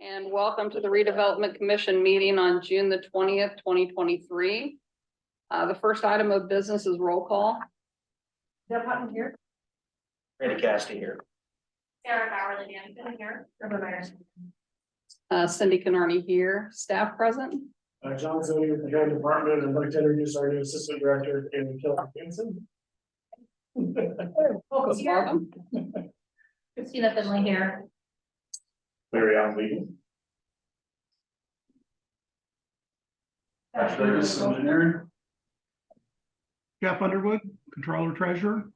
And welcome to the Redevelopment Commission meeting on June the 20th, 2023. The first item of business is roll call. Deb Hutton here. Randy Casty here. Sarah Bowerly Danton here. Cindy Canarney here. Staff present. John Zodi with the Health Department. I'd like to introduce our new Assistant Director, Amy Hanson. Welcome. Christina Finley here. Larry Allen Lee. Josh Davis, engineering. Jeff Underwood, controller treasurer.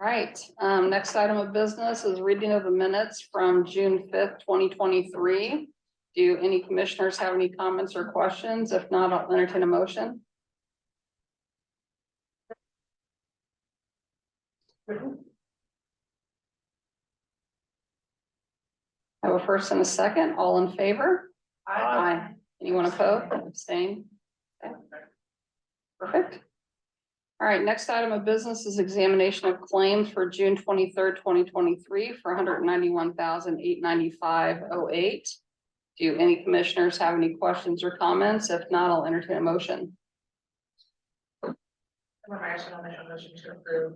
All right, next item of business is reading of the minutes from June 5th, 2023. Do any commissioners have any comments or questions? If not, I'll entertain a motion. I have a first and a second. All in favor? Aye. Anyone opposed? Abstain? Okay. Perfect. All right, next item of business is examination of claims for June 23rd, 2023 for $191,895.08. Do any commissioners have any questions or comments? If not, I'll entertain a motion. I'll make a motion to approve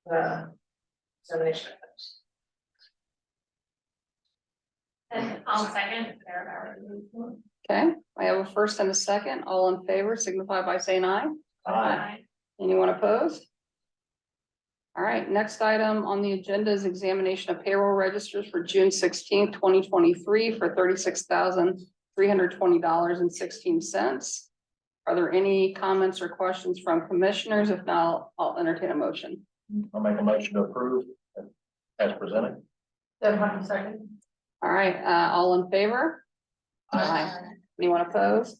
the examination. And I'll second. Okay, I have a first and a second. All in favor signify by saying aye. Aye. Anyone opposed? All right, next item on the agenda is examination of payroll registers for June 16th, 2023 for $36,320.16. Are there any comments or questions from commissioners? If not, I'll entertain a motion. I'll make a motion to approve as presented. Deb Hutton second. All right, all in favor? Aye. Anyone opposed?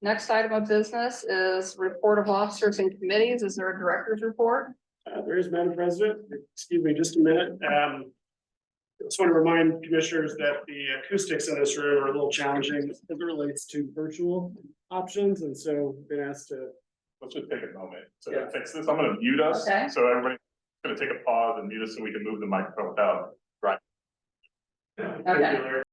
Next item of business is report of officers and committees. Is there a director's report? There is, Madam President. Excuse me just a minute. I just want to remind commissioners that the acoustics in this room are a little challenging as it relates to virtual options. And so been asked to. Let's just take a moment to Yeah. fix this. I'm gonna mute us. Okay. So everybody's gonna take a pause and mute us so we can move the microphone without. Okay.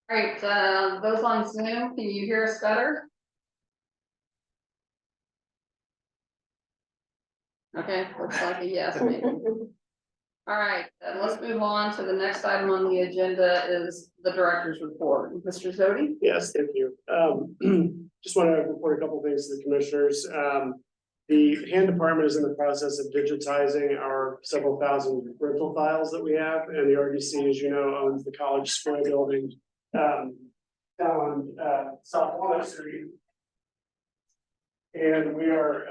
All right, those on Zoom, can you hear us better? Okay, looks like a yes, maybe. All right, let's move on to the next item on the agenda is the director's report. Mr. Zodi? Yes, thank you. Just want to report a couple things to the commissioners. The hand department is in the process of digitizing our several thousand rental files that we have, and the RDC, as you know, owns the College Square building down on South Walnut Street. And we are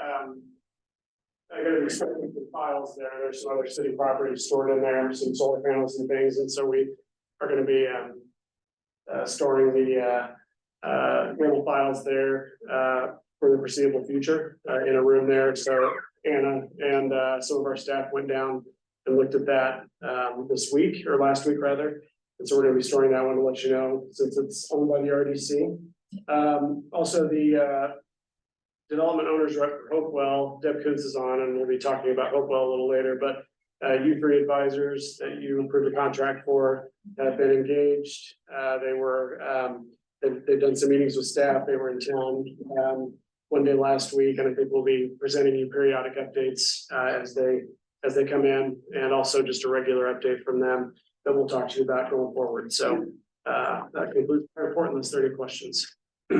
going to be storing the files there. There's some other city properties stored in there, some solar panels and things, and so we are going to be storing the rental files there for the foreseeable future in a room there. So Anna and some of our staff went down and looked at that this week or last week rather. And so we're going to be storing that one to let you know since it's owned by the RDC. Also the development owners rep for Hopewell, Deb Kuntz is on, and we'll be talking about Hopewell a little later, but U3 advisors that you approved a contract for have been engaged. They've done some meetings with staff. They were in town one day last week, and I think we'll be presenting you periodic updates as they come in, and also just a regular update from them that we'll talk to you about going forward. So that concludes my report unless there are any questions. All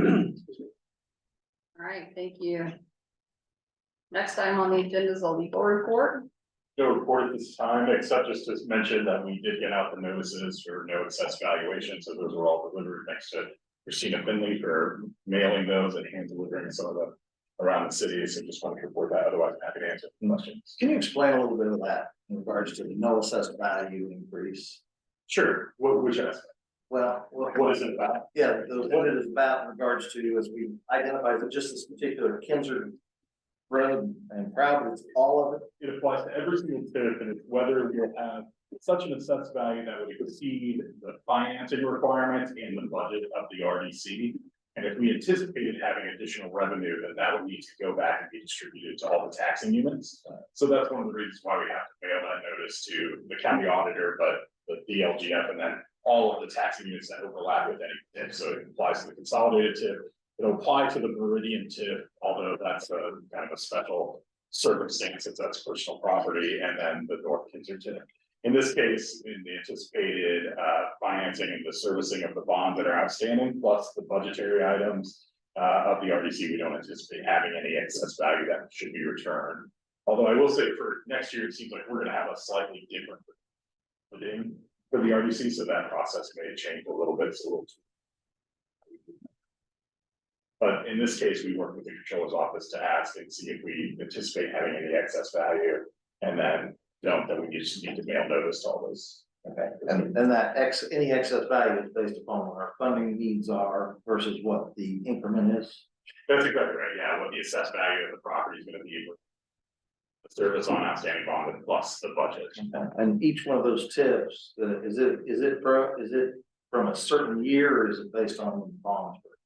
right, thank you. Next item on the agenda is a legal report. No report at this time, except just to mention that we did get out the notices for no excess valuation, so those are all delivered next to Christina Finley for mailing those and hand delivering some of the around the city, so just want to report that, otherwise I'm happy to answer questions. Can you explain a little bit of that in regards to the no assessed value increase? Sure, which aspect? Well, What is it about? yeah, what it is about in regards to, as we identified, that just this particular Kinzer Road and Providence, all of it. It applies to every single TIF, and it's whether you'll have such an assessed value that would exceed the financing requirements in the budget of the RDC. And if we anticipated having additional revenue, then that would need to go back and be distributed to all the taxing units. So that's one of the reasons why we have to mail that notice to the county auditor, but the DLGF, and then all of the taxing units that overlap with any TIF. So it applies to the consolidated TIF. It'll apply to the Meridian TIF, although that's a kind of a special circumstance since that's personal property, and then the North Kinzer TIF. In this case, in the anticipated financing and the servicing of the bonds that are outstanding, plus the budgetary items of the RDC, we don't anticipate having any excess value that should be returned. Although I will say for next year, it seems like we're gonna have a slightly different bidding for the RDC, so that process may change a little bit. But in this case, we work with the controller's office to ask and see if we anticipate having any excess value, and then don't, that we just need to mail notice to all those. Okay, and then that any excess value is based upon what our funding needs are versus what the increment is. That's exactly right, yeah, what the assessed value of the property is gonna be with the service on outstanding bond plus the budget. Okay. And each one of those tips, is it from a certain year, or is it based on when bonds were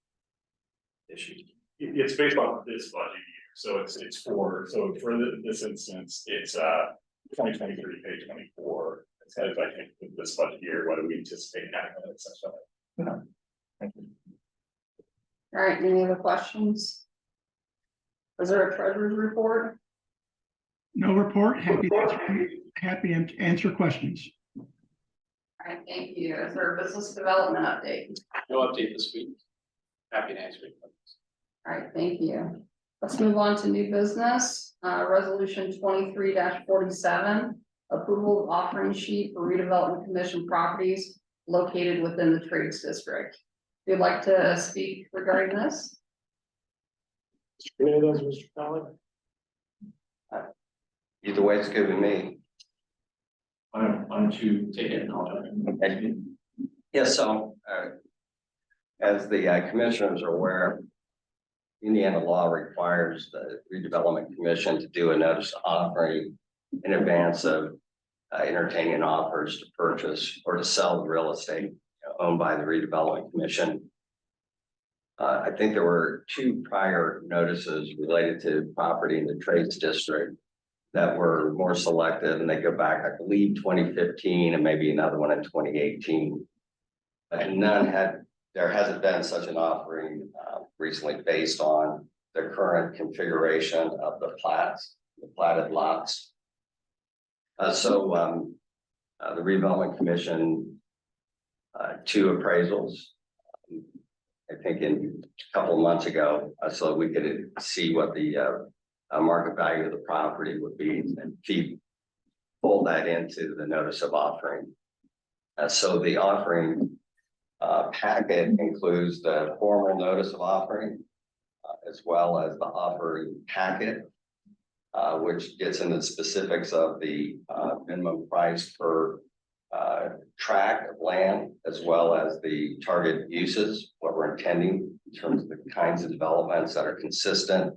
issued? It's based on this budget year, so it's for this instance, it's 2023, page 24. It says, I think, this budget year, what do we anticipate having an excess value? Thank you. All right, any other questions? Is there a treasurer's report? No report, happy to answer questions. All right, thank you. Is there a business development update? No update this week. Happy to answer. All right, thank you. Let's move on to new business, resolution 23-47, approval of offering sheet for redevelopment commission properties located within the trades district. If you'd like to speak regarding this? Any of those, Mr. Collins? Either way, it's good with me. Why don't you take it? Okay. Yes, so, as the commissioners are aware, Indiana law requires the redevelopment commission to do a notice of offering in advance of entertaining offers to purchase or to sell the real estate owned by the redevelopment commission. I think there were 2 prior notices related to property in the trades district that were more selective, and they go back, I believe, 2015 and maybe another one in 2018. And there hasn't been such an offering recently based on the current configuration of the platted lots. So the redevelopment commission, 2 appraisals, I think in a couple of months ago, so we could see what the market value of the property would be and fold that into the notice of offering. So the offering packet includes the formal notice of offering, as well as the offering packet, which gets into the specifics of the minimum price per tract of land, as well as the target uses, what we're intending in terms of the kinds of developments that are consistent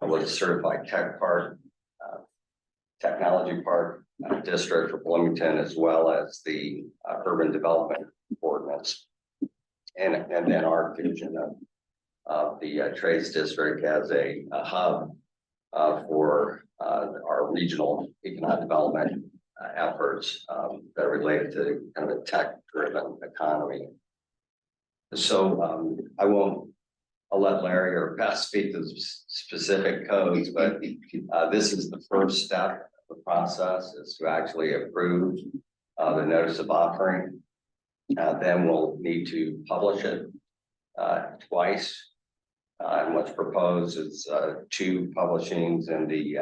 with a certified tech park, technology park district for Bloomington, as well as the urban development ordinance. And then our vision of the trades district as a hub for our regional economic development efforts that are related to kind of a tech-driven economy. So I'll let Larry or Beth speak to the specific codes, but this is the first step of the process, is to actually approve the notice of offering. Then we'll need to publish it twice. And what's proposed is 2 publishings in the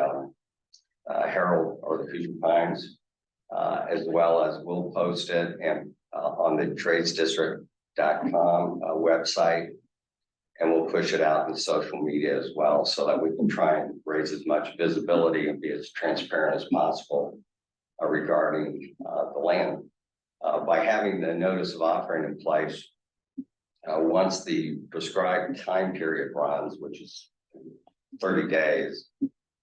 Herald or the Fusion Times, as well as we'll post it and on the tradesdistrict.com website, And we'll push it out in social media as well, so that we can try and raise as much visibility and be as transparent as possible regarding the land. By having the notice of offering in place, once the prescribed time period runs, which is 30 days,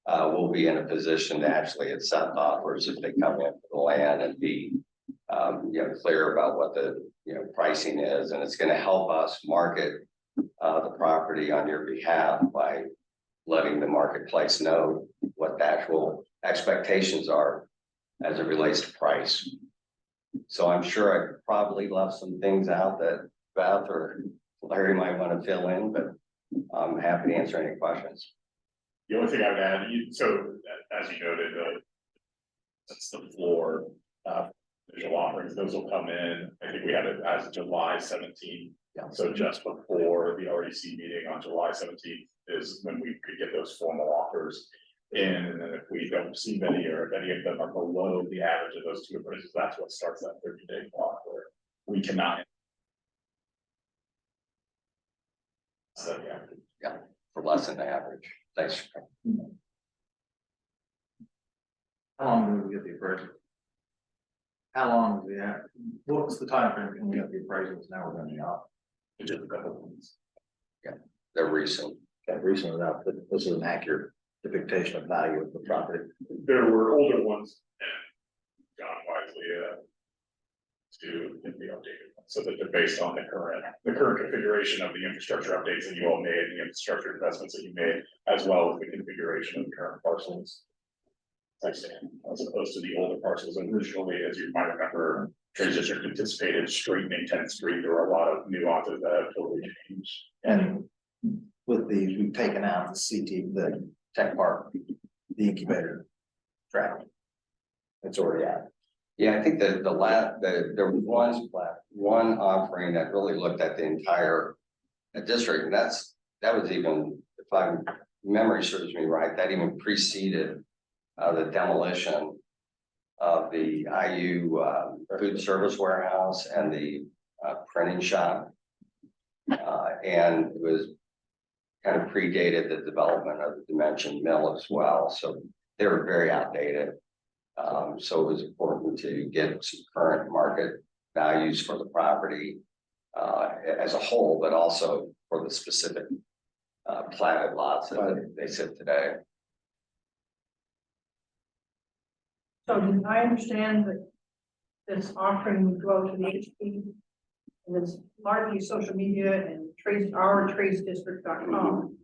we'll be in a position to actually accept offers if they come in for the land and be clear about what the pricing is, and it's going to help us market the property on your behalf by letting the marketplace know what the actual expectations are as it relates to price. So I'm sure I probably left some things out that Beth or Larry might want to fill in, but I'm happy to answer any questions. The only thing I would add, so as you noted, that's the floor, visual offerings, those will come in, I think we have it as July 17th. Yeah. So just before the RDC meeting on July 17th is when we could get those formal offers in, and then if we don't receive any, or if any of them are below the average of those two appraisals, that's what starts that 30-day clock where we cannot. So, yeah. For less than the average. Thanks. How long do we get the appraisal? How long do we have, what's the time frame when we get the appraisals? Now we're running out. It's just a couple of months. They're recent. That recent enough, but this is an accurate depiction of value of the property. There were older ones, and John wisely to get the updated ones, so that they're based on the current configuration of the infrastructure updates that you all made, the infrastructure investments that you made, as well as the configuration of the current parcels. As opposed to the older parcels, and originally, as you might remember, transition anticipated straightening 10th Street. There were a lot of nuances that have totally changed. And with these, we've taken out the the tech park, the incubator track. It's already out. Yeah, I think that there was one offering that really looked at the entire district, and that was even, if my memory serves me right, that even preceded the demolition of the IU food service warehouse and the printing shop. And it was kind of predated the development of the Dimension Mill as well. So they were very outdated. So it was important to get some current market values for the property as a whole, but also for the specific platted lots that they sit today. So did I understand that this offering would go to the HP? And it's largely social media and tradesdistrict.com.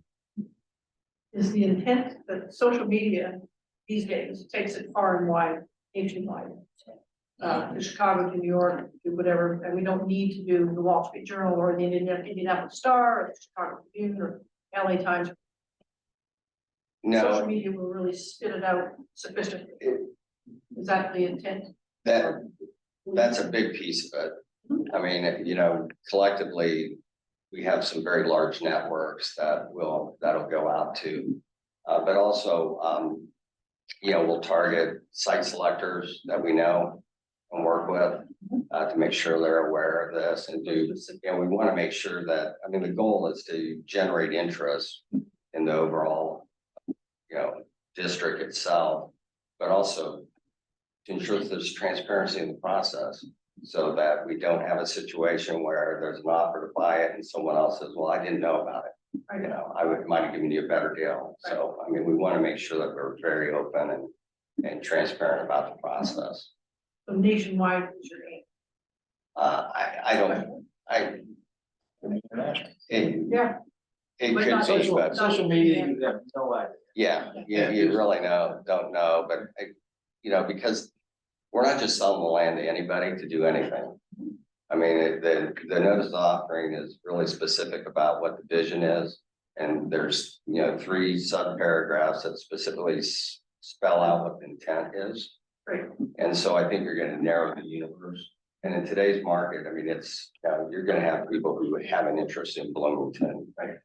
Is the intent that social media these days takes it far and wide, nationwide? To Chicago, to New York, to whatever, and we don't need to do the Wall Street Journal or the Indianapolis Star or the Chicago Tribune or LA Times. No. Social media will really spit it out sophisticatedly. Is that the intent? That's a big piece of it. I mean, collectively, we have some very large networks that'll go out to, but also, we'll target site selectors that we know and work with to make sure they're aware of this and we want to make sure that, the goal is to generate interest in the overall, district itself, but also to ensure that there's transparency in the process so that we don't have a situation where there's an offer to buy it and someone else says, well, I didn't know about it. I might have given you a better deal. So, we want to make sure that we're very open and transparent about the process. So nationwide is your aim? It But could not be, but Social media, you have no idea. you really don't know, but because we're not just selling the land to anybody to do anything. The notice of offering is really specific about what the vision is. And there's, 3 sub paragraphs that specifically spell out what the intent is. Right. And so I think you're going to narrow the universe. And in today's market, it's, you're going to have people who have an interest in Bloomington. Right?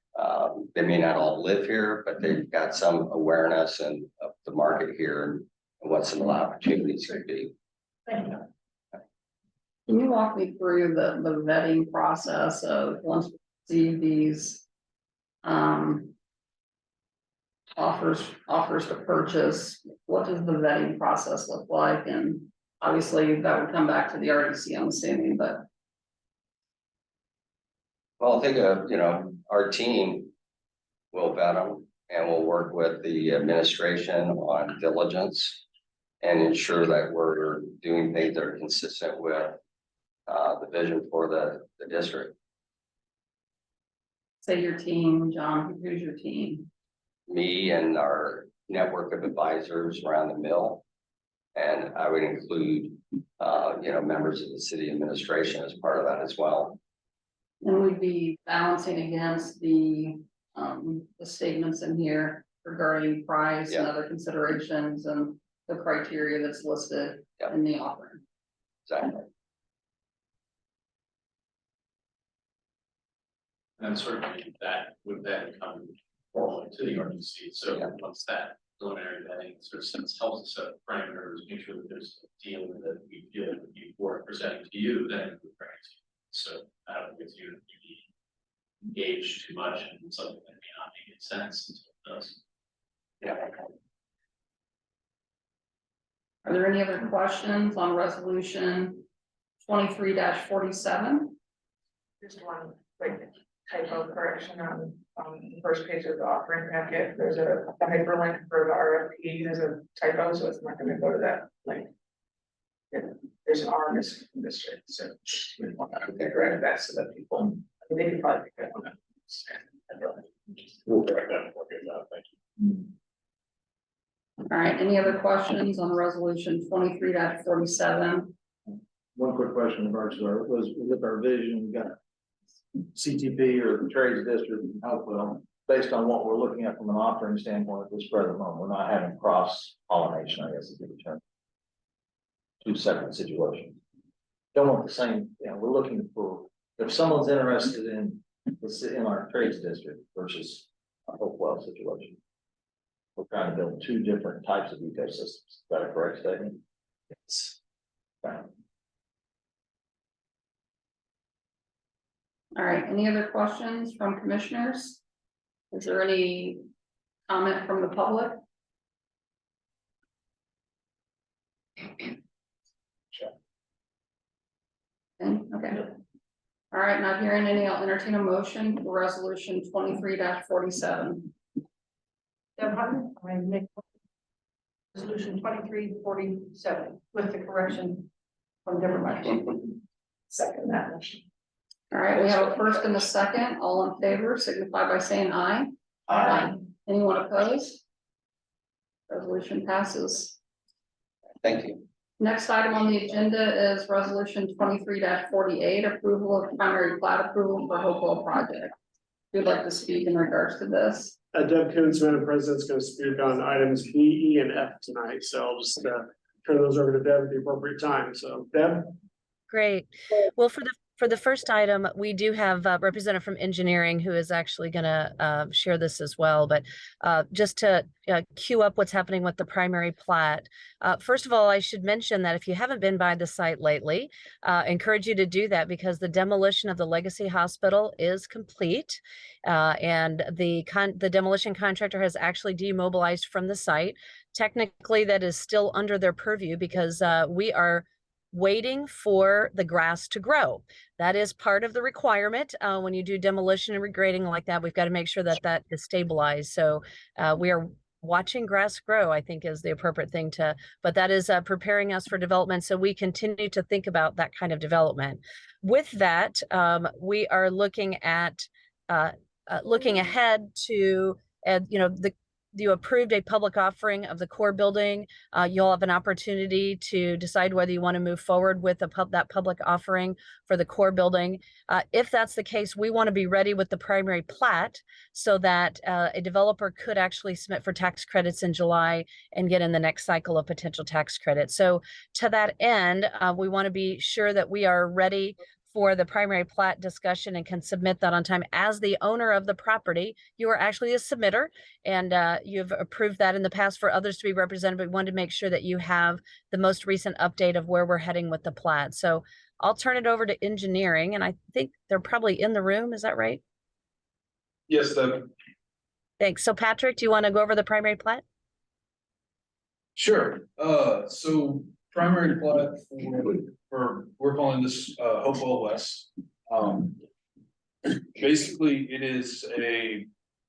They may not all live here, but they've got some awareness of the market here and what some of the opportunities could be. Thank you. Can you walk me through the vetting process of once we see these offers to purchase, what does the vetting process look like? And obviously that would come back to the RDC, I'm assuming, but Well, I think, our team will vet them and we'll work with the administration on diligence and ensure that we're doing things that are consistent with the vision for the district. say your team, John, who's your team? Me and our network of advisors around the mill. And I would include, members of the city administration as part of that as well. And we'd be balancing against the statements in here regarding price and Yeah. other considerations and the criteria that's listed Yeah. in the offering. Exactly. And certainly that would then come forward to the RDC, so Yeah. once that preliminary vetting sort of helps us set parameters, make sure that there's a deal that we feel that before presenting to you, then we bring it to you. So I don't think it's you to be engaged too much in something that may not make sense until it does. Yeah. Are there any other questions on resolution 23-47? Just one quick typo correction on the first page of the offering packet. There's a hyperlink for the RFP. There's a typo, so it's not gonna go to that link. There's an R missing from this street, so we want to correct that so that people, they can probably pick that one up. We'll correct that before it goes out. Thank you. All right, any other questions on resolution 23-47? One quick question in regards to was with our vision, we got CTP or the trades district and Hopewell, based on what we're looking at from an offering standpoint, we spread them on. We're not having cross pollination, I guess is the term. Two separate situations. Don't want the same, we're looking for, if someone's interested in our trades district versus a Hopewell situation. We're trying to build two different types of ecosystems. Is that a correct statement? Yes. All right, any other questions from commissioners? Is there any comment from the public? Okay. All right, not hearing any, I'll entertain a motion for resolution 23-47. Deb Hutton, I make resolution 2347 with the correction from Deborah Myers. Second that motion. All right, we have a first and a second, all in favor, signify by saying aye. Anyone opposed? Resolution passes. Thank you. Next item on the agenda is resolution 23-48, approval of primary plat approval for Hopewell project. Who'd like to speak in regards to this? Deb Coons, Madam President's going to speak on items B, E, and F tonight, so I'll just turn those over to Deb at the appropriate time. So Deb? Great. Well, for the first item, we do have a representative from engineering who is actually going to share this as well. But just to queue up what's happening with the primary plat. First of all, I should mention that if you haven't been by the site lately, encourage you to do that because the demolition of the Legacy Hospital is complete. And the demolition contractor has actually demobilized from the site. Technically, that is still under their purview because we are waiting for the grass to grow. That is part of the requirement. When you do demolition and regrading like that, we've got to make sure that that is stabilized. So we are watching grass grow, I think is the appropriate thing to, but that is preparing us for development. So we continue to think about that kind of development. With that, we are looking at looking ahead to, you approved a public offering of the core building. You'll have an opportunity to decide whether you want to move forward with that public offering for the core building. If that's the case, we want to be ready with the primary plat so that a developer could actually submit for tax credits in July and get in the next cycle of potential tax credits. So to that end, we want to be sure that we are ready for the primary plat discussion and can submit that on time. As the owner of the property, you are actually a submitter and you've approved that in the past for others to be represented, but we wanted to make sure that you have the most recent update of where we're heading with the plat. So I'll turn it over to engineering and I think they're probably in the room. Is that right? Yes, the Thanks. So Patrick, do you want to go over the primary plat? Sure, so primary plat we're calling this, Hopewell West. Basically, it is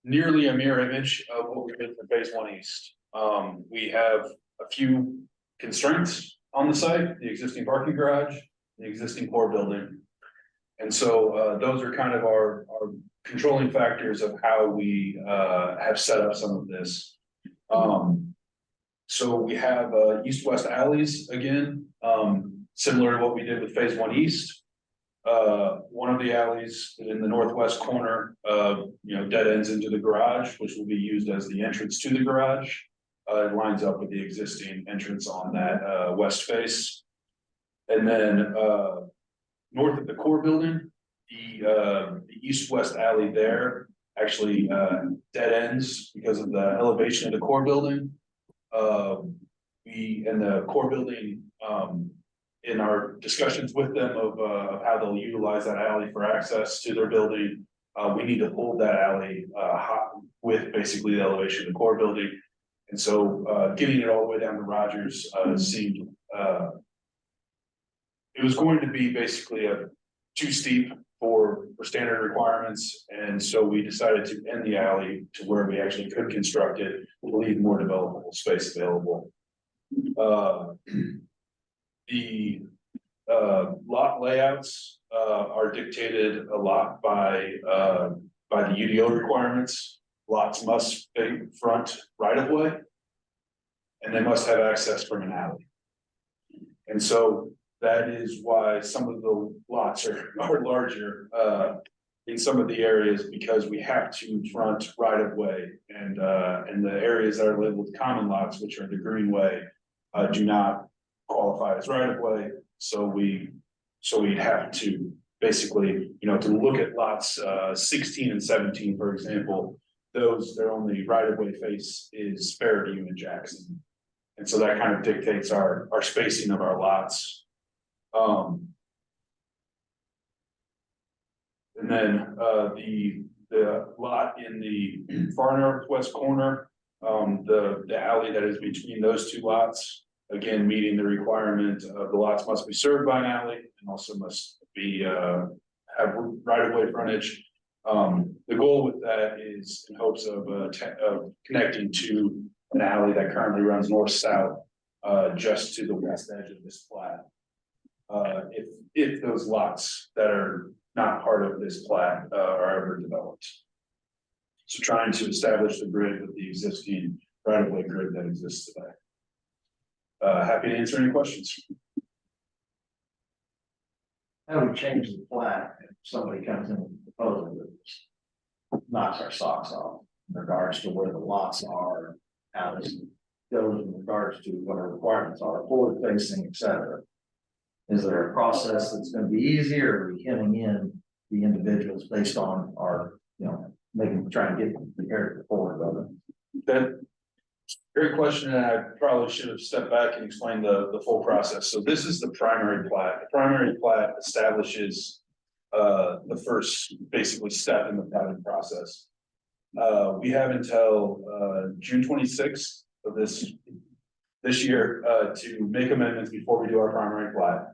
nearly a mirror image of what we did for Phase 1 East. We have a few constraints on the site, the existing parking garage, the existing core building. And so, those are kind of our controlling factors of how we, have set up some of this. So we have east-west alleys again, similar to what we did with Phase 1 East. One of the alleys in the northwest corner, dead ends into the garage, which will be used as the entrance to the garage. It lines up with the existing entrance on that west face. And then north of the core building, the east-west alley there actually dead ends because of the elevation of the core building. And the core building, in our discussions with them of how they'll utilize that alley for access to their building, we need to hold that alley hot with basically the elevation of the core building. And so getting it all the way down to Rogers seemed it was going to be basically too steep for standard requirements. And so we decided to end the alley to where we actually could construct it to leave more developable space available. The lot layouts are dictated a lot by the UDO requirements. Lots must be front right of way, and they must have access from an alley. And so that is why some of the lots are larger in some of the areas, because we have to front right of way, and the areas that are labeled common lots, which are the greenway, do not qualify as right of way. So we'd have to basically, to look at lots 16 and 17, for example, their only right of way face is Fairview and Jackson. And so that kind of dictates our spacing of our lots. And then the lot in the far northwest corner, the alley that is between those two lots, again, meeting the requirement of the lots must be served by an alley and also must be have right of way frontage. The goal with that is in hopes of connecting to an alley that currently runs north-south, just to the west edge of this plat. If those lots that are not part of this plat are ever developed. So trying to establish the grid with the existing right-of-way grid that exists today. Happy to answer any questions. How do we change the plat if somebody comes in with a proposal that knocks our socks off in regards to where the lots are, how this goes in regards to what our requirements are, forward facing, et cetera? Is there a process that's going to be easier, or are we hitting in the individuals based on our, trying to get them prepared for forward? That great question, and I probably should have stepped back and explained the full process. So this is the primary plat. The primary plat establishes the first basically step in the platting process. We have until June 26th of this year to make amendments before we do our primary plat.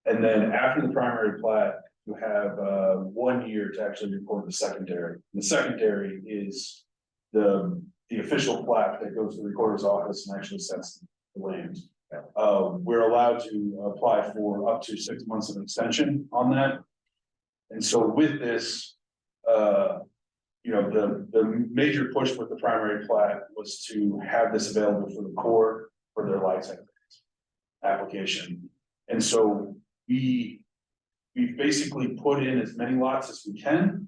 And then after the primary plat, you have 1 year to actually record the secondary. The secondary is the official plat that goes to the recorder's office and actually sets the land. We're allowed to apply for up to 6 months of extension on that. And so with this, the major push with the primary plat was to have this available for the Corps for their licensing application. And so we basically put in as many lots as we can,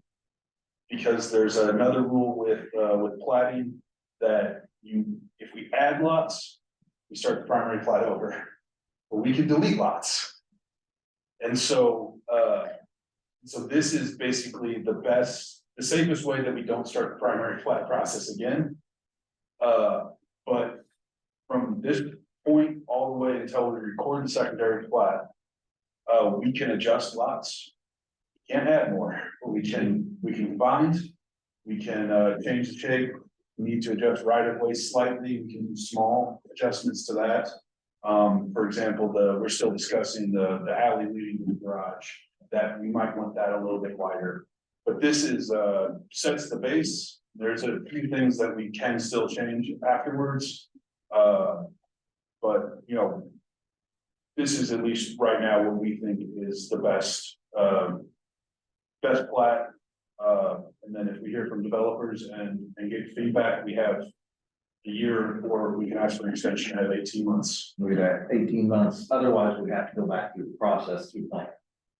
because there's another rule with platting that if we add lots, we start the primary plat over, but we can delete lots. And so this is basically the safest way that we don't start the primary plat process again. But from this point all the way until we record the secondary plat, we can adjust lots. We can't add more, but we can bind, We can change the shape, we need to adjust right of way slightly, we can do small adjustments to that. For example, we're still discussing the alley leading to the garage, that we might want that a little bit wider. But this is, sets the base, there's a few things that we can still change afterwards. But, you know, this is at least right now what we think is the best, best plat. And then if we hear from developers and get feedback, we have a year, or we can ask for an extension at 18 months. We'd have 18 months, otherwise we have to go back through the process through plan.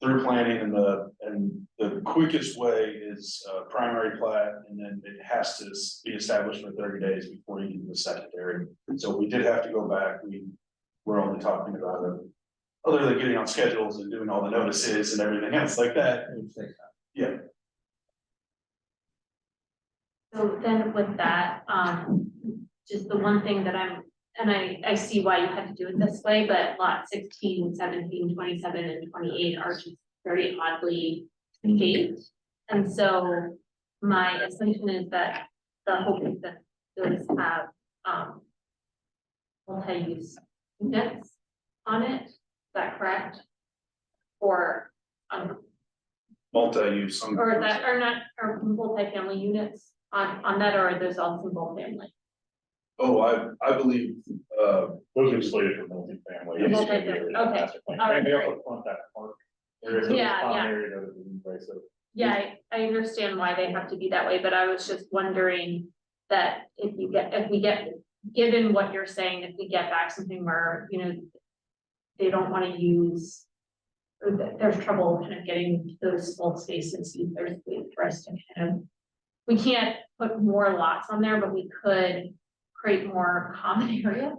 Through planning, and the quickest way is primary plat, and then it has to be established for 30 days before you can do the secondary. So we did have to go back, we're only talking about it, other than getting on schedules and doing all the notices and everything else like that. Yeah. So then with that, just the one thing that and I see why you had to do it this way, but lot 16, 17, 27, and 28 are just very oddly shaped. And so my assumption is that the hope is that those have, multi-use units on it, is that correct? Or, Multi-use. or that, or not, or multi-family units on that, or are those all single family? Oh, I believe, Those are slated for multifamily. Multifamily, okay. All right, And they great. also want that park. There is a Yeah, common yeah. area that is in place, so. Yeah, I understand why they have to be that way, but I was just wondering that if we get, given what you're saying, if we get back something where, you know, they don't want to use, or that there's trouble kind of getting those small spaces, there's a way for us to kind of, we can't put more lots on there, but we could create more common area.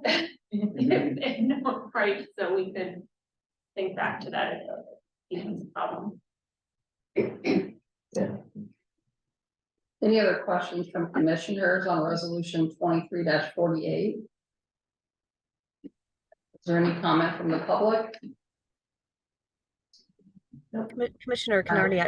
Right, so we could think back to that if it becomes a problem. Any other questions from commissioners on resolution 23-48? Is there any comment from the public? Commissioner Canardi,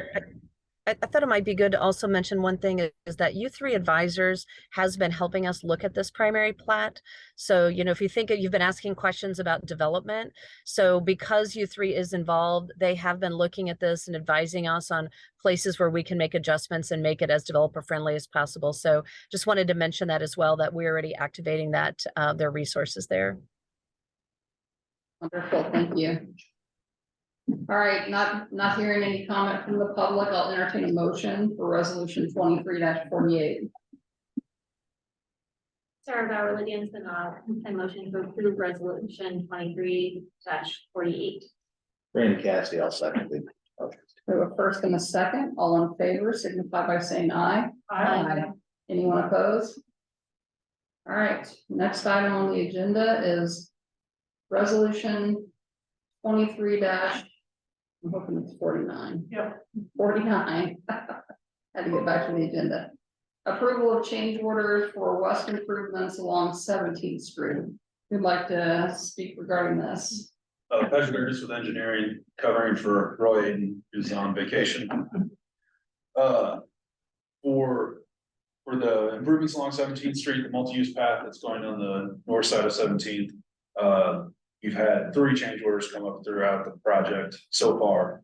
I thought it might be good to also mention one thing is that U3 Advisors has been helping us look at this primary plat. So, you know, if you think you've been asking questions about development, so because U3 is involved, they have been looking at this and advising us on places where we can make adjustments and make it as developer friendly as possible. So just wanted to mention that as well, that we're already activating that, their resources there. Wonderful, thank you. All right, not hearing any comment from the public, I'll entertain a motion for resolution 23-48. Sarah Bauer, Lydia Ensenada, I motion to approve resolution 23-48. Randy Cassidy, I'll second it. We have a first and a second, all in favor, signify by saying aye. Aye. Anyone opposed? All right, next item on the agenda is resolution 23- I'm hoping it's 49. Yep. 49. Had to get back to the agenda. Approval of change orders for west improvements along 17th Street. Who'd like to speak regarding this? Patrick Burgess with engineering, covering for Roy Aiden, who's on vacation. For the improvements along 17th Street, the multi-use path that's going on the north side of 17th. We've had 3 change orders come up throughout the project so far.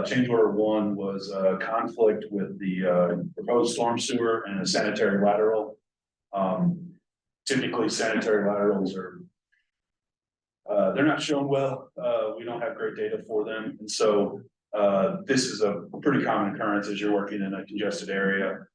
Change order 1 was a conflict with the proposed storm sewer and a sanitary lateral. Typically sanitary laterals are they're not shown well. We don't have great data for them. And so this is a pretty common occurrence as you're working in a congested area.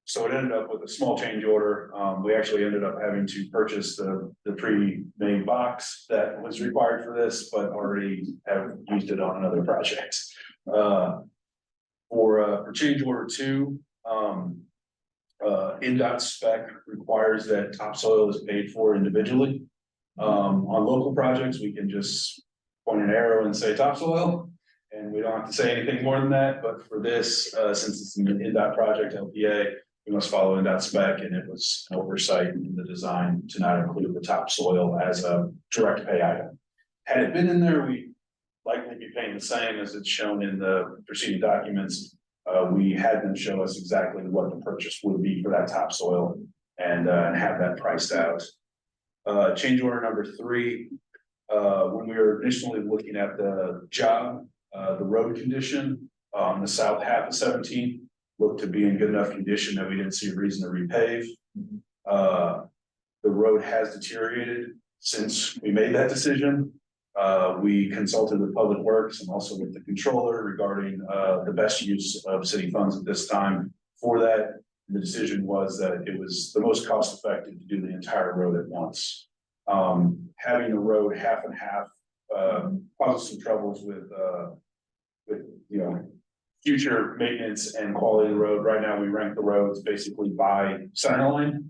So it ended up with a small change order. We actually ended up having to purchase the pre-made box that was required for this, but already have used it on another project. For change order 2, NDOT spec requires that topsoil is paid for individually. On local projects, we can just point an arrow and say topsoil, and we don't have to say anything more than that. But for this, since it's an NDOT project, LPA, we must follow NDOT spec, and it was an oversight in the design to not include the topsoil as a direct pay item. Had it been in there, we likely be paying the same as it's shown in the preceding documents. we had them show us exactly what the purchase would be for that topsoil and have that priced out. Change order number 3, when we were initially looking at the job, the road condition on the south half of 17 looked to be in good enough condition that we didn't see a reason to repave. The road has deteriorated since we made that decision. We consulted with Public Works and also with the controller regarding the best use of city funds at this time for that. The decision was that it was the most cost effective to do the entire road at once. Having the road half and half causes some troubles with future maintenance and quality of the road. Right now, we rank the roads basically by center line.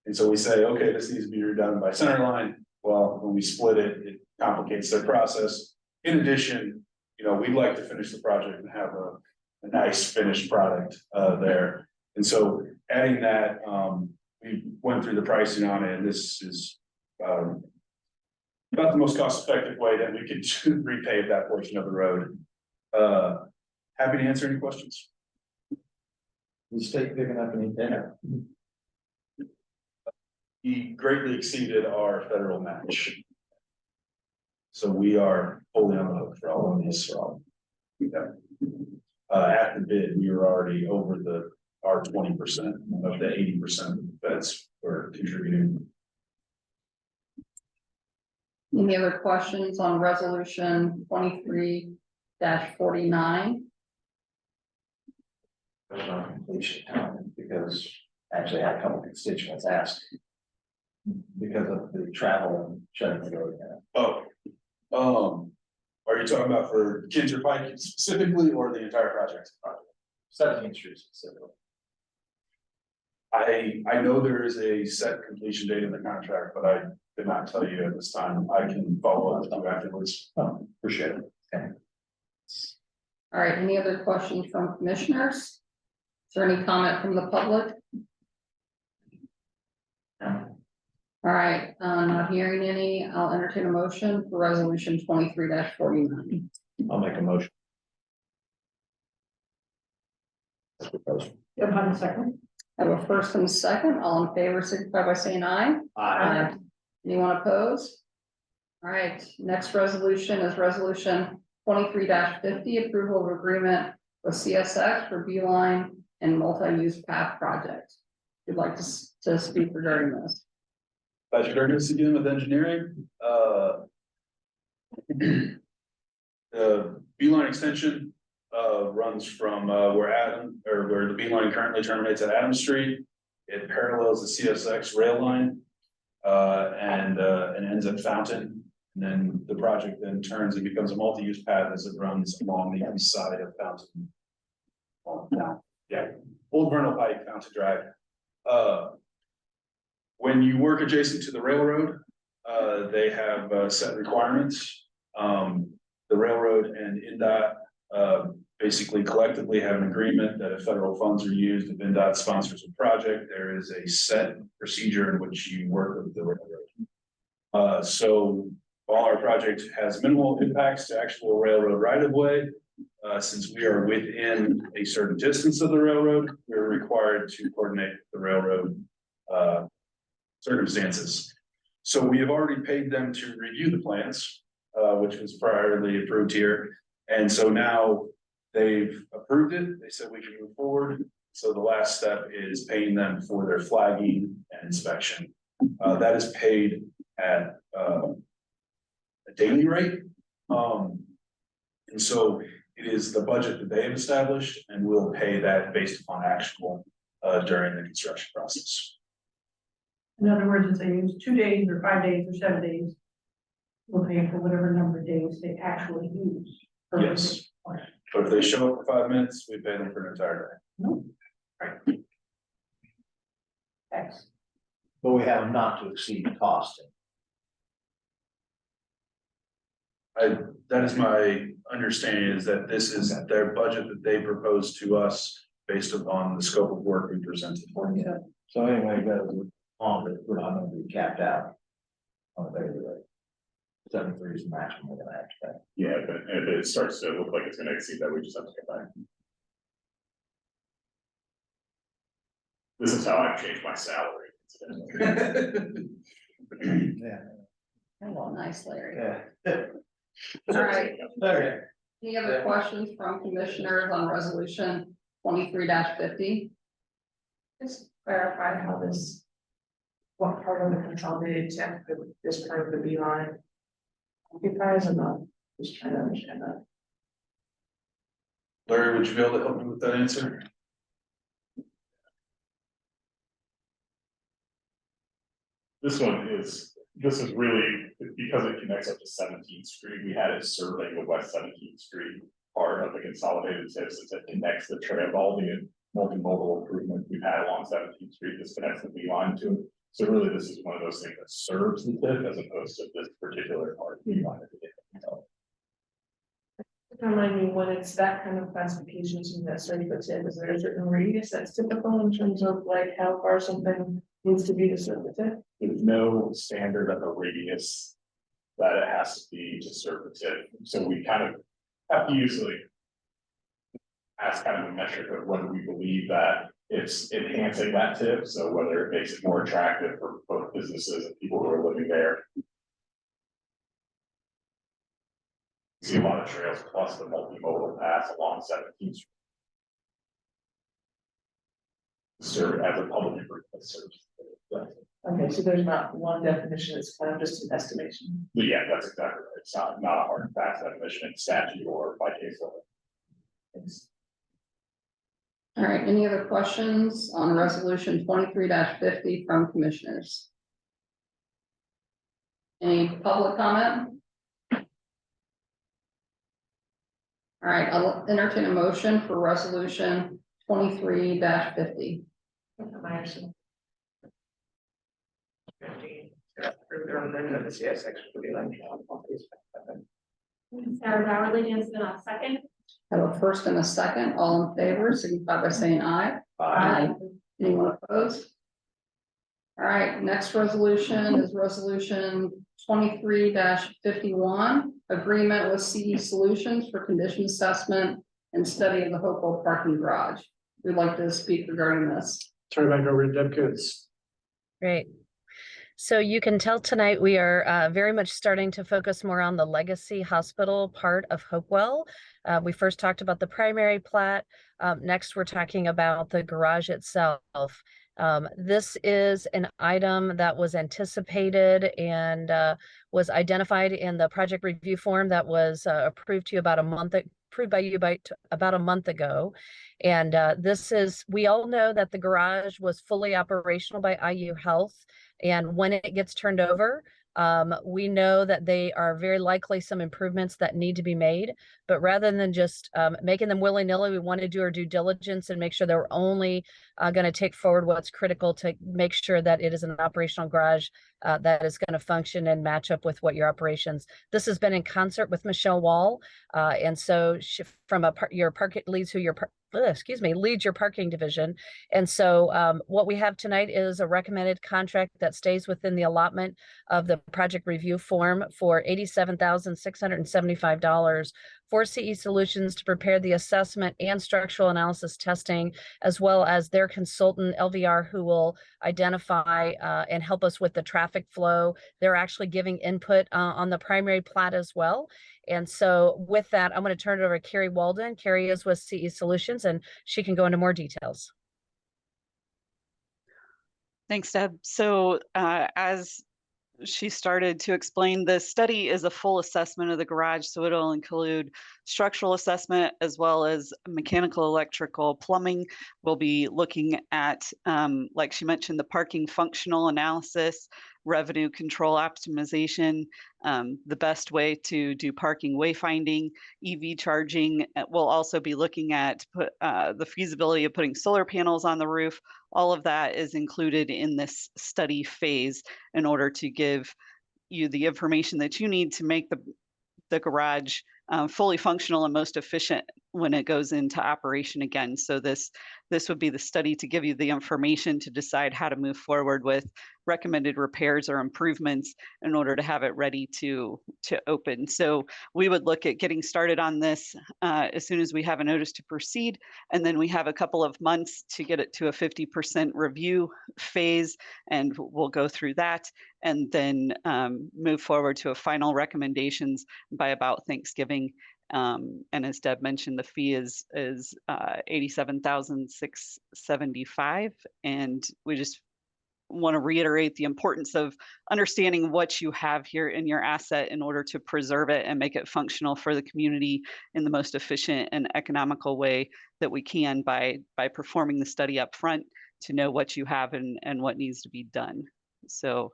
And so we say, okay, this needs to be redone by center line. Well, when we split it, it complicates the process. In addition, we'd like to finish the project and have a nice finished product there. And so adding that, we went through the pricing on it, and this is about the most cost effective way that we could repave that portion of the road. Happy to answer any questions. The state picking up any dinner? He greatly exceeded our federal match. So we are fully on the hook for all of this. At the bid, we were already over our 20% of the 80% that's were contributing. Any other questions on resolution 23-49? On completion time, because actually I had a couple constituents ask because of the travel and shutting the road down. Are you talking about for Kinzer Pike specifically or the entire project? 17th Street specifically. I know there is a set completion date in the contract, but I did not tell you at this time. I can follow up with you afterwards. Oh, appreciate it. Okay. All right, any other questions from commissioners? Is there any comment from the public? No. All right, not hearing any, I'll entertain a motion for resolution 23-49. I'll make a motion. Second. I have a first and a second, all in favor, signify by saying aye. Aye. Anyone opposed? All right, next resolution is resolution 23-50, approval of agreement with CSX for Beeline and multi-use path project. You'd like to speak regarding this? Pleasure to begin with engineering. The Beeline extension runs from where the Beeline currently terminates at Adams Street. It parallels the CSX rail line and ends at Fountain. And then the project then turns and becomes a multi-use path as it runs along the east side of Fountain. Old Vernal Pike, Fountain Drive. When you work adjacent to the railroad, they have set requirements. The railroad and INDOT basically collectively have an agreement that if federal funds are used, if INDOT sponsors a project, there is a set procedure in which you work with the railroad. So while our project has minimal impacts to actual railroad right of way, since we are within a certain distance of the railroad, we're required to coordinate the railroad circumstances. So we have already paid them to review the plans, which was priorly approved here. And so now they've approved it. They said we can move forward. So the last step is paying them for their flagging and inspection. That is paid at a daily rate. And so it is the budget that they have established, and we'll pay that based upon actual during the construction process. In other words, if they use 2 days or 5 days or 7 days, we'll pay for whatever number of days they actually use. Yes. But if they show up for 5 minutes, we pay them for an entire day. X. But we have them not to exceed cost. That is my understanding, is that this is their budget that they proposed to us based upon the scope of work we presented. So anyway, guys, on it, we're not gonna be capped out on a daily rate. 73 is the maximum we're gonna have to pay. Yeah, but if it starts to look like it's gonna exceed that, we just have to get back. This is how I've changed my salary. Yeah. Oh, nice, Larry. Yeah. All right, Okay. any other Yeah. questions from commissioners on resolution 23-50? Just clarify how this, what part of the consolidated check that this part of the beeline occupies or not, just trying to understand that. Larry, would you be able to help me with that answer? This is really, because it connects up to 17th Street, we had it serving the West 17th Street part of the consolidated TIF, since it connects the trail, all the multimodal improvements we've had along 17th Street, this connects the beeline to it. So really, this is one of those things that serves the TIF as opposed to this particular part. We wanted to get. Remind me, when it's that kind of classification in that study, but is there a certain radius that's typical in terms of like how far something needs to be to serve the tip? There's no standard of a radius that it has to be to serve the TIF. So we kind of have to usually ask kind of a metric of whether we believe that it's enhancing that TIF. So whether it makes it more attractive for both businesses and people who are living there. See a lot of trails plus the multimodal paths along 17th Street. Serve as a public improvement service. Okay, so there's not one definition, it's kind of just an estimation. But yeah, that's exactly right. It's not a hard and fast definition in statute or by case law. Thanks. All right, any other questions on resolution 23-50 from commissioners? Any public comment? All right, I'll entertain a motion for resolution 23-50. Myerson. 15. The CSX would be like. Sarah Dowerly, Dan Spinoff, second. I have a first and a second, all in favor, signify by saying aye. Anyone opposed? All right, next resolution is resolution 23-51, agreement with CE Solutions for condition assessment and study of the Hopewell parking garage. We'd like to speak regarding this. Turn it back over to Deb Coots. Great. So you can tell tonight we are very much starting to focus more on the legacy hospital part of Hopewell. We first talked about the primary plat. Next, we're talking about the garage itself. This is an item that was anticipated and was identified in the project review form that was approved to you about a month about a month ago. And we all know that the garage was fully operational by IU Health. And when it gets turned over, we know that they are very likely some improvements that need to be made, but rather than just making them willy-nilly, we want to do our due diligence and make sure that we're only going to take forward what's critical to make sure that it is an operational garage that is going to function and match up with what your operations. This has been in concert with Michelle Wall, and so she, from your parking leads who your leads your parking division. And so what we have tonight is a recommended contract that stays within the allotment of the project review form for $87,675 for CE Solutions to prepare the assessment and structural analysis testing, as well as their consultant LVR, who will identify and help us with the traffic flow. They're actually giving input on the primary plat as well. And so with that, I'm going to turn it over to Carrie Walden. Carrie is with CE Solutions, and she can go into more details. Thanks, Deb. So as she started to explain, the study is a full assessment of the garage. So it'll include structural assessment as well as mechanical, electrical, plumbing. We'll be looking at, like she mentioned, the parking functional analysis, revenue control optimization, the best way to do parking wayfinding, EV charging. We'll also be looking at the feasibility of putting solar panels on the roof. All of that is included in this study phase in order to give you the information that you need to make the garage fully functional and most efficient when it goes into operation again. So this would be the study to give you the information to decide how to move forward with recommended repairs or improvements in order to have it ready to open. So we would look at getting started on this as soon as we have a notice to proceed, and then we have a couple of months to get it to a 50% review phase, and we'll go through that, and then move forward to a final recommendations by about Thanksgiving. And as Deb mentioned, the fee is $87,675, and we just want to reiterate the importance of understanding what you have here in your asset in order to preserve it and make it functional for the community in the most efficient and economical way that we can by performing the study up front to know what you have and what needs to be done. So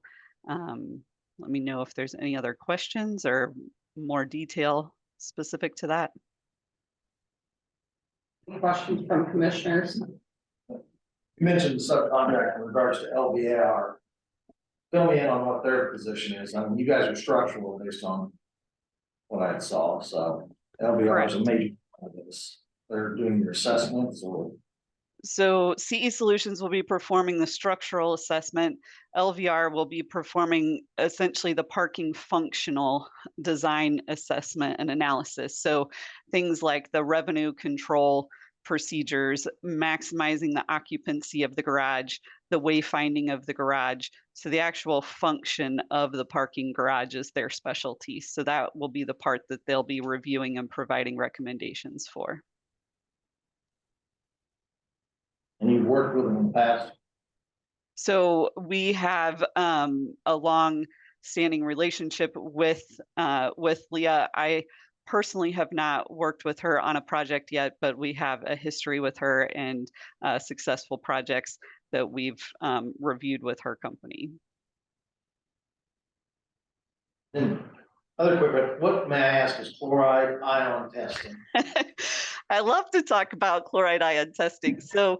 let me know if there's any other questions or more detail specific to that. Questions from commissioners? You mentioned the subcontract in regards to LBR. Fill me in on what their position is. I mean, you guys are structural based on what I saw, so LBR is a major part of this. They're doing your assessments or. So CE Solutions will be performing the structural assessment. LVR will be performing essentially the parking functional design assessment and analysis. So things like the revenue control procedures, maximizing the occupancy of the garage, the wayfinding of the garage. So the actual function of the parking garage is their specialty. So that will be the part that they'll be reviewing and providing recommendations for. And you've worked with them in the past? So we have a long-standing relationship with Leah. I personally have not worked with her on a project yet, but we have a history with her and successful projects that we've reviewed with her company. And other quick, what may I ask is chloride ion testing? I love to talk about chloride ion testing. So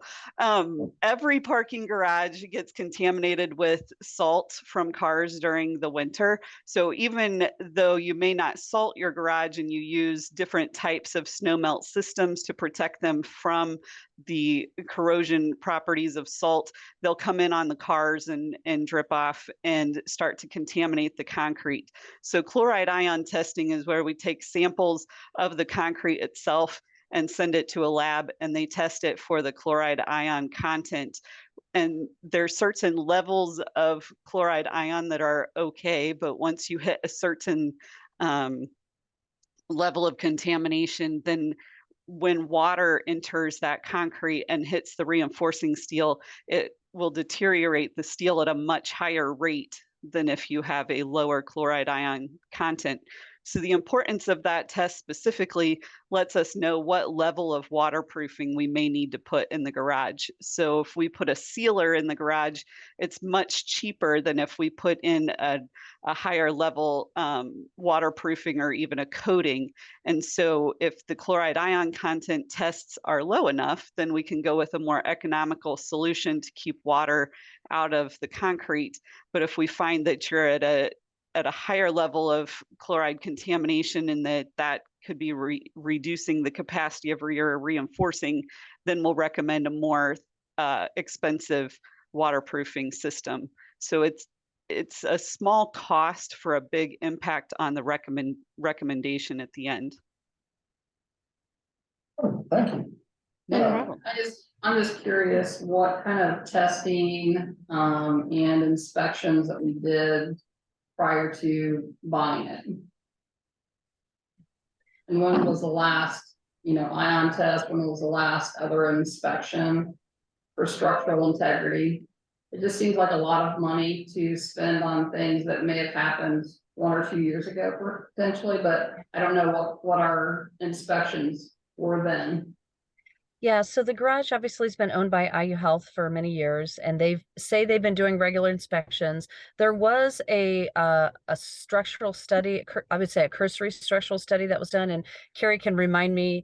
every parking garage gets contaminated with salt from cars during the winter. So even though you may not salt your garage and you use different types of snow melt systems to protect them from the corrosion properties of salt, they'll come in on the cars and drip off and start to contaminate the concrete. So chloride ion testing is where we take samples of the concrete itself and send it to a lab, and they test it for the chloride ion content. And there's certain levels of chloride ion that are okay, but once you hit a certain level of contamination, then when water enters that concrete and hits the reinforcing steel, it will deteriorate the steel at a much higher rate than if you have a lower chloride ion content. So the importance of that test specifically lets us know what level of waterproofing we may need to put in the garage. So if we put a sealer in the garage, it's much cheaper than if we put in a higher level waterproofing or even a coating. And so if the chloride ion content tests are low enough, then we can go with a more economical solution to keep water out of the concrete. But if we find that you're at a higher level of chloride contamination and that could be reducing the capacity of your reinforcing, then we'll recommend a more expensive waterproofing system. So it's a small cost for a big impact on the recommendation at the end. Oh, thank you. Yeah, I'm just curious what kind of testing and inspections that we did prior to buying it. And when was the last, ion test? When was the last other inspection for structural integrity? It just seems like a lot of money to spend on things that may have happened 1 or 2 years ago potentially, but I don't know what our inspections were then. Yeah, so the garage obviously has been owned by IU Health for many years, and they've been doing regular inspections. There was a structural study, I would say a cursory structural study that was done, and Carrie can remind me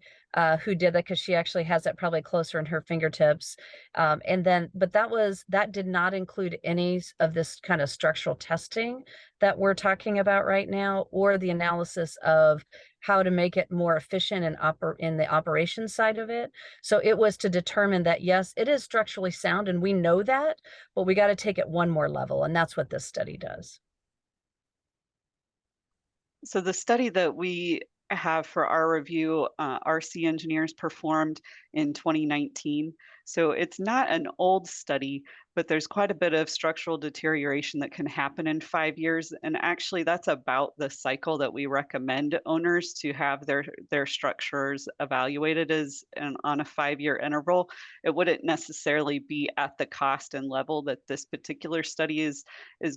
who did that, because she actually has that probably closer in her fingertips. And then, but that did not include any of this kind of structural testing that we're talking about right now, or the analysis of how to make it more efficient and in the operation side of it. So it was to determine that, yes, it is structurally sound, and we know that, but we got to take it one more level. And that's what this study does. So the study that we have for our review, RC engineers performed in 2019. So it's not an old study, but there's quite a bit of structural deterioration that can happen in 5 years. And actually that's about the cycle that we recommend owners to have their structures evaluated on a 5-year interval. It wouldn't necessarily be at the cost and level that this particular study is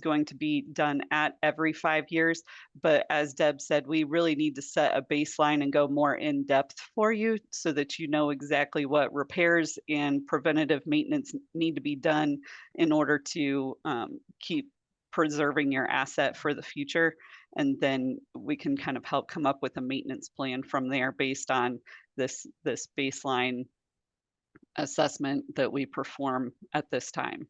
going to be done at every 5 years. But as Deb said, we really need to set a baseline and go more in depth for you so that you know exactly what repairs and preventative maintenance need to be done in order to keep preserving your asset for the future. And then we can kind of help come up with a maintenance plan from there based on this baseline assessment that we perform at this time.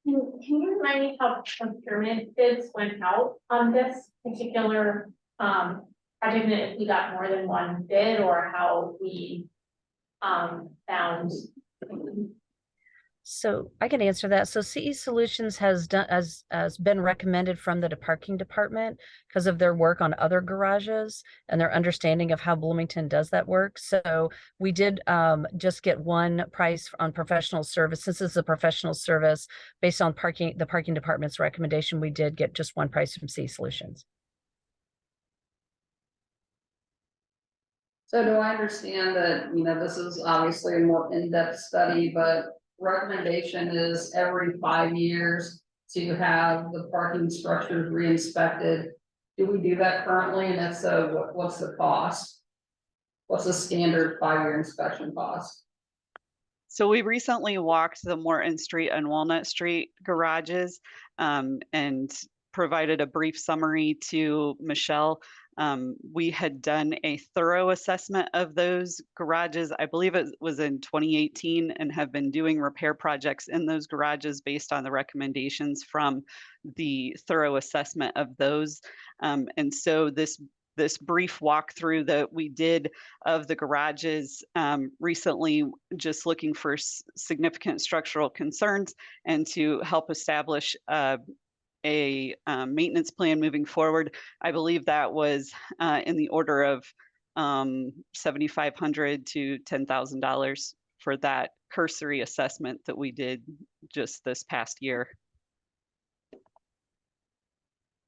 Can you remind me how procurement bids went out on this particular project, and if we got more than one bid, or how we found? So I can answer that. So CE Solutions has been recommended from the parking department because of their work on other garages and their understanding of how Bloomington does that work. So we did just get one price on professional service. Since it's a professional service based on the parking department's recommendation, we did get just one price from CE Solutions. So do I understand that, this is obviously a more in-depth study, but recommendation is every 5 years to have the parking structures re-inspected? Do we do that currently? And if so, what's the cost? What's the standard 5-year inspection cost? So we recently walked the Morton Street and Walnut Street garages and provided a brief summary to Michelle. We had done a thorough assessment of those garages. I believe it was in 2018, and have been doing repair projects in those garages based on the recommendations from the thorough assessment of those. And so this brief walkthrough that we did of the garages recently, just looking for significant structural concerns and to help establish a maintenance plan moving forward. I believe that was in the order of $7,500 to $10,000 for that cursory assessment that we did just this past year.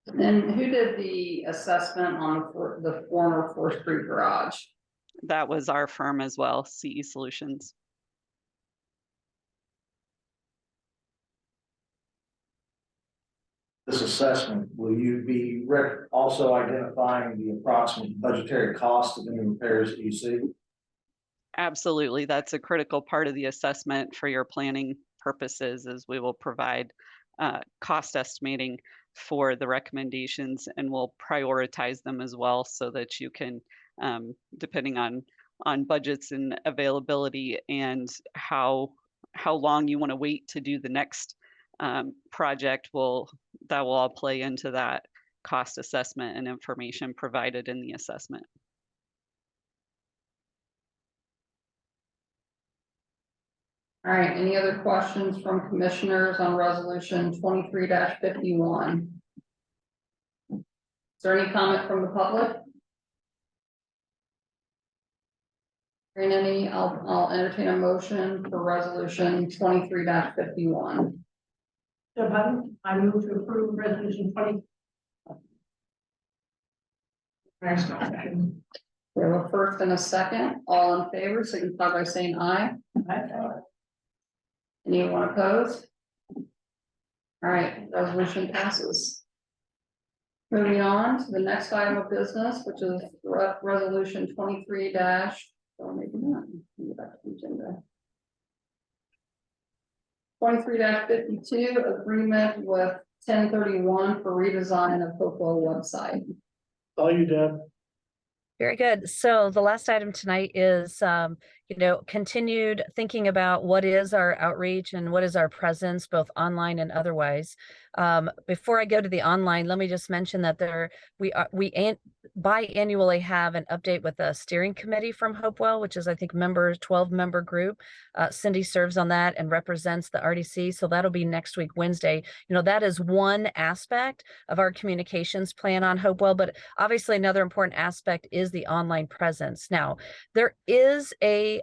And who did the assessment on the former 4th Street garage? That was our firm as well, CE Solutions. This assessment, will you be also identifying the approximate budgetary cost of any repairs that you see? Absolutely. That's a critical part of the assessment for your planning purposes, as we will provide cost estimating for the recommendations, and we'll prioritize them as well so that you can, depending on budgets and availability and how long you want to wait to do the next project, that will all play into that cost assessment and information provided in the assessment. All right, any other questions from commissioners on resolution 23-51? Is there any comment from the public? Hearing any, I'll entertain a motion for resolution 23-51. So I move to approve resolution 20. We have a first and a second. All in favor, signify by saying aye. Anyone opposed? All right, resolution passes. Moving on to the next item of business, which is resolution 23 or maybe not. Go back to the agenda. 23-52, agreement with 1031 for redesign of Hopewell website. All you, Deb. Very good. So the last item tonight is, continued thinking about what is our outreach and what is our presence, both online and otherwise. Before I go to the online, let me just mention that we biannually have an update with the steering committee from Hopewell, which is, I think, 12-member group. Cindy serves on that and represents the RDC. So that'll be next week, Wednesday. That is one aspect of our communications plan on Hopewell, but obviously another important aspect is the online presence. Now, there is a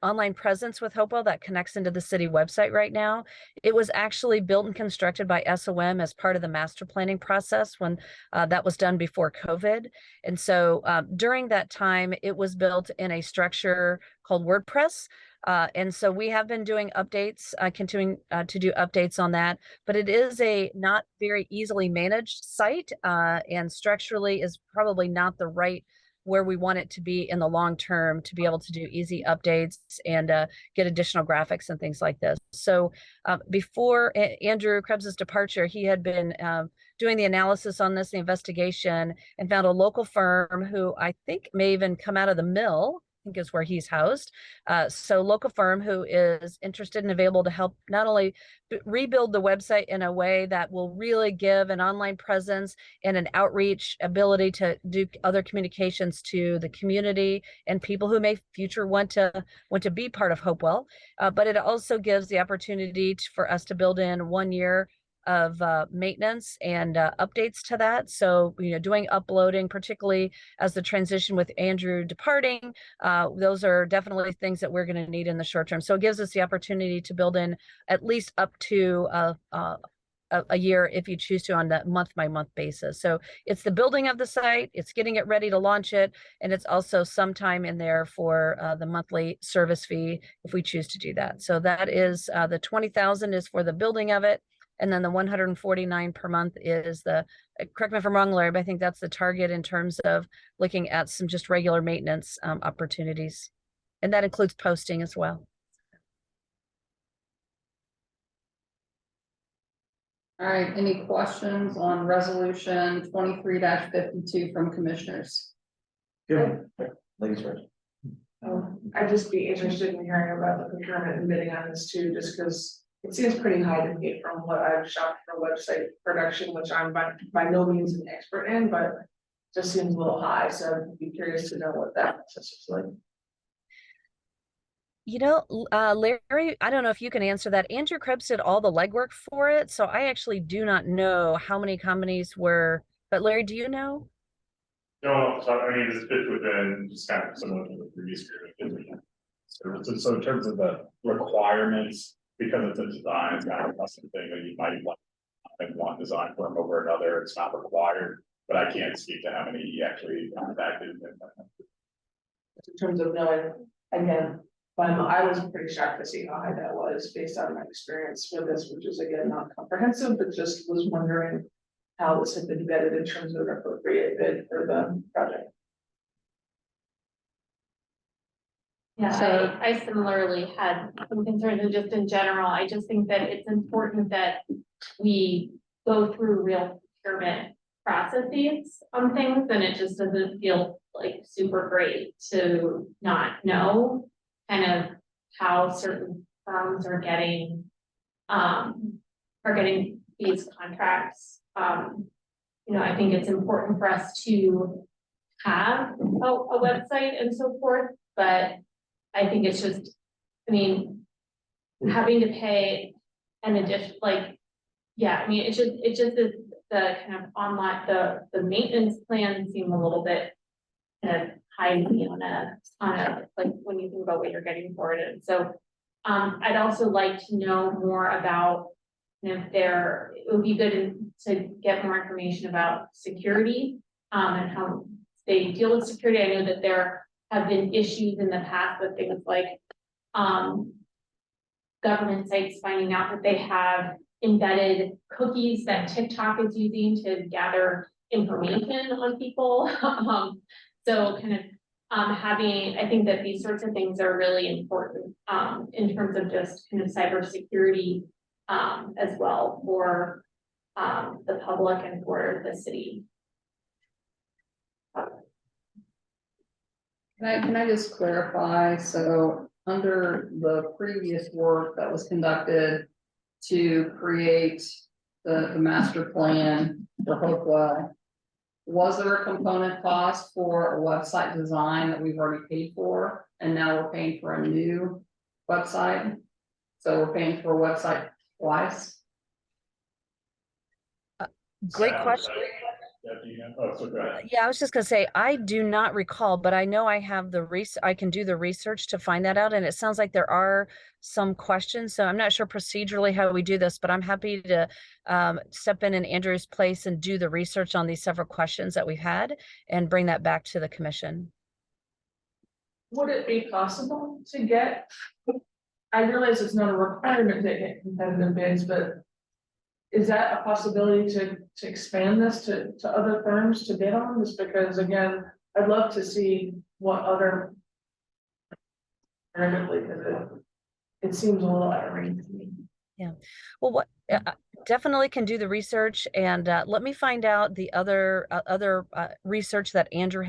online presence with Hopewell that connects into the city website right now. It was actually built and constructed by SOM as part of the master planning process when that was done before COVID. And so during that time, it was built in a structure called WordPress. And so we have been doing updates, continuing to do updates on that, but it is a not very easily managed site and structurally is probably not the right where we want it to be in the long term to be able to do easy updates and get additional graphics and things like this. So before Andrew Krebs's departure, he had been doing the analysis on this, the investigation, and found a local firm who I think may even come out of the mill, I think is where he's housed. So local firm who is interested and available to help not only rebuild the website in a way that will really give an online presence and an outreach ability to do other communications to the community and people who may future want to be part of Hopewell. But it also gives the opportunity for us to build in 1 year of maintenance and updates to that. So, doing uploading, particularly as the transition with Andrew departing, those are definitely things that we're going to need in the short term. So it gives us the opportunity to build in at least up to a year if you choose to on that month-by-month basis. So it's the building of the site, it's getting it ready to launch it, and it's also some time in there for the monthly service fee if we choose to do that. So that is the $20,000 is for the building of it. And then the $149 per month is correct me if I'm wrong, Larry, but I think that's the target in terms of looking at some just regular maintenance opportunities. And that includes posting as well. All right, any questions on resolution 23-52 from commissioners? Good. Ladies first. I'd just be interested in hearing about the procurement and bidding on this too, just because it seems pretty high to me from what I've shopped for website production, which I'm by no means an expert in, but just seems a little high. So I'd be curious to know what that process is like. Larry, I don't know if you can answer that. Andrew Krebs did all the legwork for it, so I actually do not know how many companies were, but Larry, do you know? No, so I mean, this fits within just kind of similar to the previous period. So in terms of the requirements, because it's a design, it's kind of a custom thing that you might want one design firm over another, it's not required, but I can't speak to how many he actually contacted. In terms of knowing, again, I was pretty shocked to see how high that was based on my experience with this, which is again not comprehensive, but just was wondering how this had been vetted in terms of appropriate bid for the project. Yeah, So- I similarly had some concerns, and just in general, I just think that it's important that we go through real procurement processes on things, and it just doesn't feel like super great to not know kind of how certain firms are getting these contracts. I think it's important for us to have a website and so forth, but I think it's just, having to pay an addition, it just is the kind of online, the maintenance plan seem a little bit kind of high to me on a, like, when you think about what you're getting for it. And so, I'd also like to know more about, it would be good to get more information about security, and how they deal with security. I know that there have been issues in the past with things like government sites finding out that they have embedded cookies that TikTok is using to gather information on people. So kind of I think that these sorts of things are really important in terms of just kind of cybersecurity as well for the public and for the city. Can I just clarify? So under the previous work that was conducted to create the master plan for Hopewell, was there a component cost for a website design that we've already paid for? And now we're paying for a new website? So we're paying for a website twice? Great question. Oh, so go ahead. Yeah, I was just gonna say, I do not recall, but I know I have I can do the research to find that out, and it sounds like there are some questions, so I'm not sure procedurally how we do this, but I'm happy to step in Andrew's place and do the research on these several questions that we've had and bring that back to the commission. Would it be possible to get? I realize it's not a requirement to get competitive bids, but. Is that a possibility to expand this to other firms to bid on this? Because again, I'd love to see what other. Because it seems a little outrageous to me. Yeah, well, what definitely can do the research, and let me find out the other research that Andrew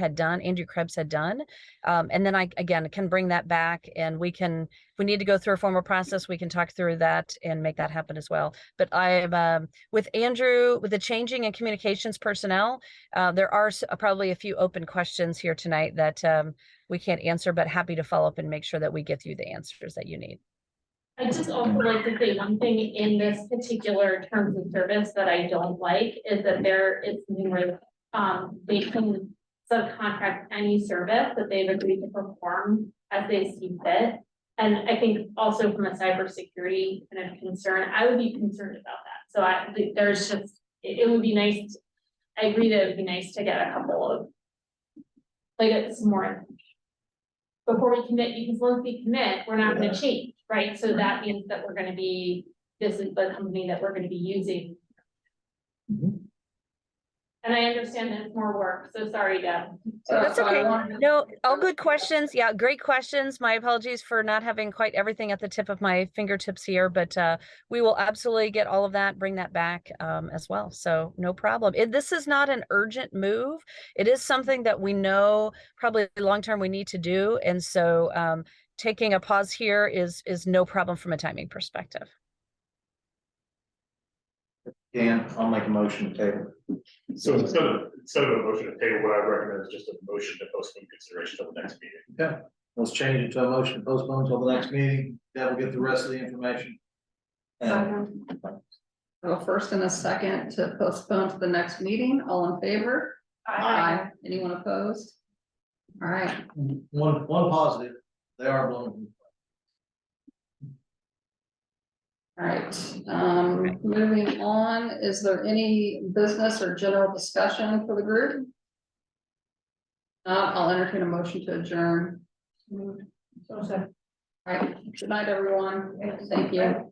Krebs had done, and then I again can bring that back, and we can, if we need to go through a formal process, we can talk through that and make that happen as well. But I'm with Andrew, with the changing in communications personnel, there are probably a few open questions here tonight that we can't answer, but happy to follow up and make sure that we get you the answers that you need. I'd just also like to say one thing in this particular terms of service that I don't like is that there is numerous, they can subcontract any service that they've agreed to perform as they see fit. And I think also from a cybersecurity kind of concern, I would be concerned about that. So there's just, it would be nice, I agree that it would be nice to get a couple of, like some more before we commit, because once we commit, we're not gonna change, right? So that means that we're gonna be, this is the company that we're gonna be using. And I understand that it's more work, so sorry, Deb. That's okay. No, all good questions. Yeah, great questions. My apologies for not having quite everything at the tip of my fingertips here, but we will absolutely get all of that, bring that back as well. So no problem. This is not an urgent move. It is something that we know probably long-term we need to do. And so taking a pause here is no problem from a timing perspective. I'll make a motion to table. So instead of a motion to table, what I recommend is just a motion to postpone consideration till the next meeting. Okay, let's change it to a motion to postpone until the next meeting. That will get the rest of the information. So first and a second to postpone to the next meeting. All in favor? Aye. Anyone opposed? All right. One positive, they are Bloomington. All right, moving on, is there any business or general discussion for the group? I'll entertain a motion to adjourn. All right, good night, everyone. Thank you.